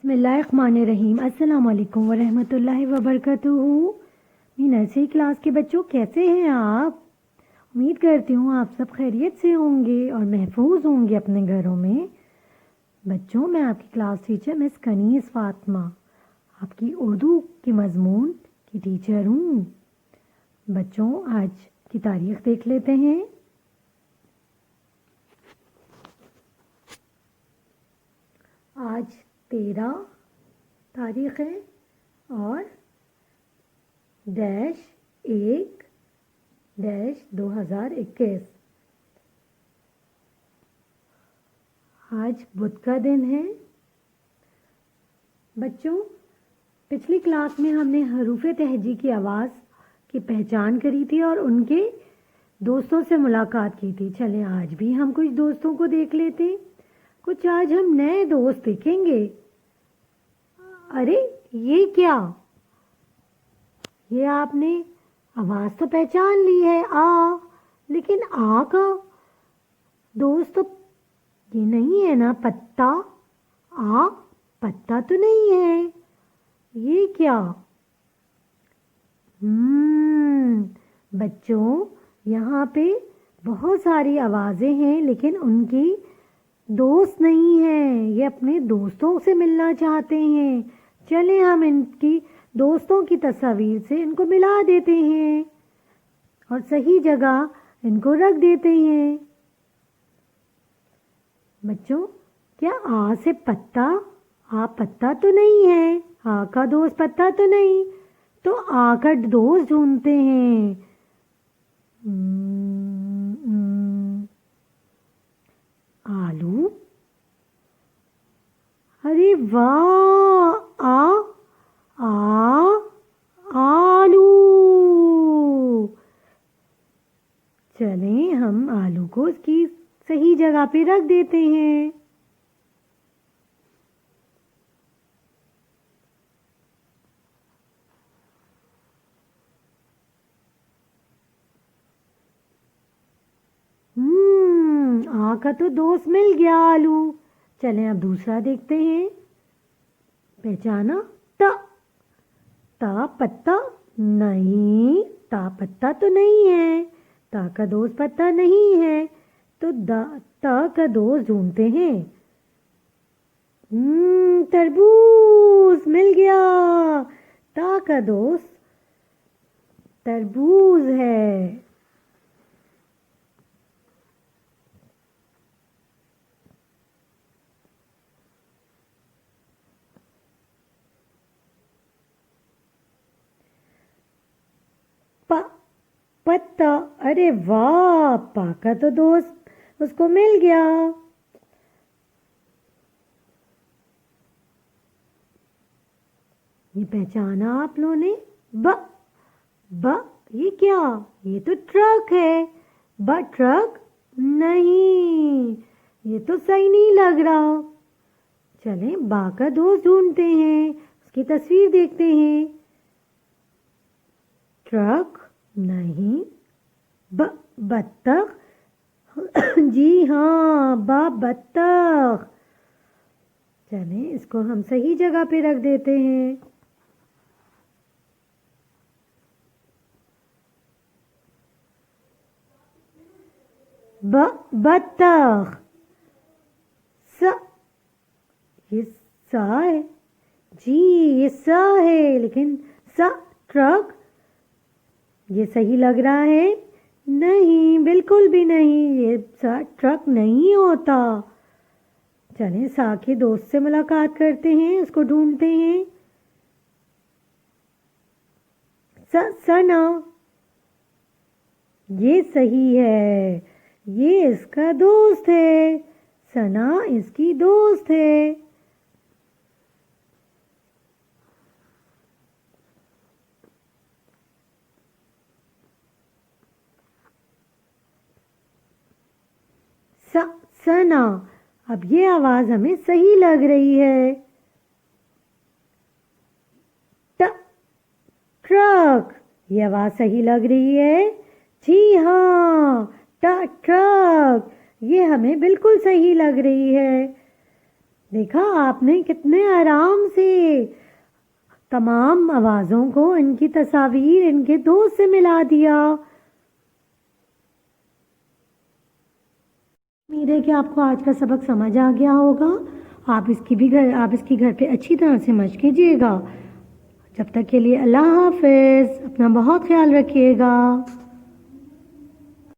بسم اللہ الرحمن الرحیم۔ السلام علیکم ورحمۃ اللہ وبرکاتہ۔ نرسری کلاس کے بچوں، کیسے ہیں آپ؟ امید کرتی ہوں آپ سب خیریت سے ہوں گے اور محفوظ ہوں گے اپنے گھروں میں۔ بچوں، میں آپ کی کلاس ٹیچر مس کنیز فاطمہ، آپ کی اردو کے مضمون کی ٹیچر ہوں۔ بچوں، آج کی تاریخ دیکھ لیتے ہیں۔ آج 13 تاریخ ہے اور -1-2021۔ آج بدھ کا دن ہے۔ بچوں، پچھلی کلاس میں ہم نے حروف تہجی کی آواز کی پہچان کری تھی اور ان کے دوستوں سے ملاقات کی تھی۔ چلیں آج بھی ہم کچھ دوستوں کو دیکھ لیتے ہیں۔ کچھ آج ہم نئے دوست دیکھیں گے۔ ارے یہ کیا؟ یہ آپ نے آواز تو پہچان لی ہے، لیکن کا دوست تو یہ نہیں ہے نا، پتا۔ پتا تو نہیں ہے۔ یہ کیا؟ بچوں، یہاں پہ بہت ساری آوازیں ہیں لیکن ان کی دوست نہیں ہیں۔ یہ اپنے دوستوں سے ملنا چاہتے ہیں۔ چلیں ہم ان کی دوستوں کی تصاویر سے ان کو ملا دیتے ہیں اور صحیح جگہ ان کو رکھ دیتے ہیں۔ بچوں، کیا سے پتا؟ پتا تو نہیں ہے۔ کا دوست پتا تو نہیں، تو کا دوست ڈھونڈتے ہیں۔ آلو۔ ارے واہ! آلو۔ چلیں ہم آلو کو اس کی صحیح جگہ پہ رکھ دیتے ہیں۔ کا تو دوست مل گیا آلو۔ چلیں اب دوسرا دیکھتے ہیں۔ پہچانا؟ تا پتا نہیں، تا پتا تو نہیں ہے۔ تا کا دوست پتا نہیں ہے، تو تا کا دوست ڈھونڈتے ہیں۔ تربوز مل گیا۔ تا کا دوست تربوز ہے۔ پتا۔ ارے واہ! پا کا تو دوست اس کو مل گیا۔ یہ پہچانا آپ لوگوں نے؟ یہ کیا؟ یہ تو ٹرک ہے۔ ٹرک نہیں، یہ تو صحیح نہیں لگ رہا۔ چلیں با کا دوست ڈھونڈتے ہیں، اس کی تصویر دیکھتے ہیں۔ ٹرک نہیں۔ بطخ؟ جی ہاں، بطخ۔ چلیں اس کو ہم صحیح جگہ پہ رکھ دیتے ہیں۔ بطخ۔ یہ سا ہے۔ جی یہ سا ہے، لیکن ٹرک یہ صحیح لگ رہا ہے؟ نہیں، بالکل بھی نہیں، یہ ٹرک نہیں ہوتا۔ چلیں سا کے دوست سے ملاقات کرتے ہیں، اس کو ڈھونڈتے ہیں۔ سنا۔ یہ صحیح ہے، یہ اس کا دوست ہے۔ سنا اس کی دوست ہے۔ سنا۔ اب یہ آواز ہمیں صحیح لگ رہی ہے۔ ٹرک۔ یہ آواز صحیح لگ رہی ہے؟ جی ہاں، ٹرک یہ ہمیں بالکل صحیح لگ رہی ہے۔ دیکھا آپ نے کتنے آرام سے تمام آوازوں کو ان کی تصاویر ان کے دوست سے ملا دیا۔ امید ہے کہ آپ کو آج کا سبق سمجھ آ گیا ہوگا۔ آپ اس کی گھر پہ اچھی طرح سے مشق کیجیے گا۔ جب تک کے لیے اللہ حافظ، اپنا بہت خیال رکھیے گا۔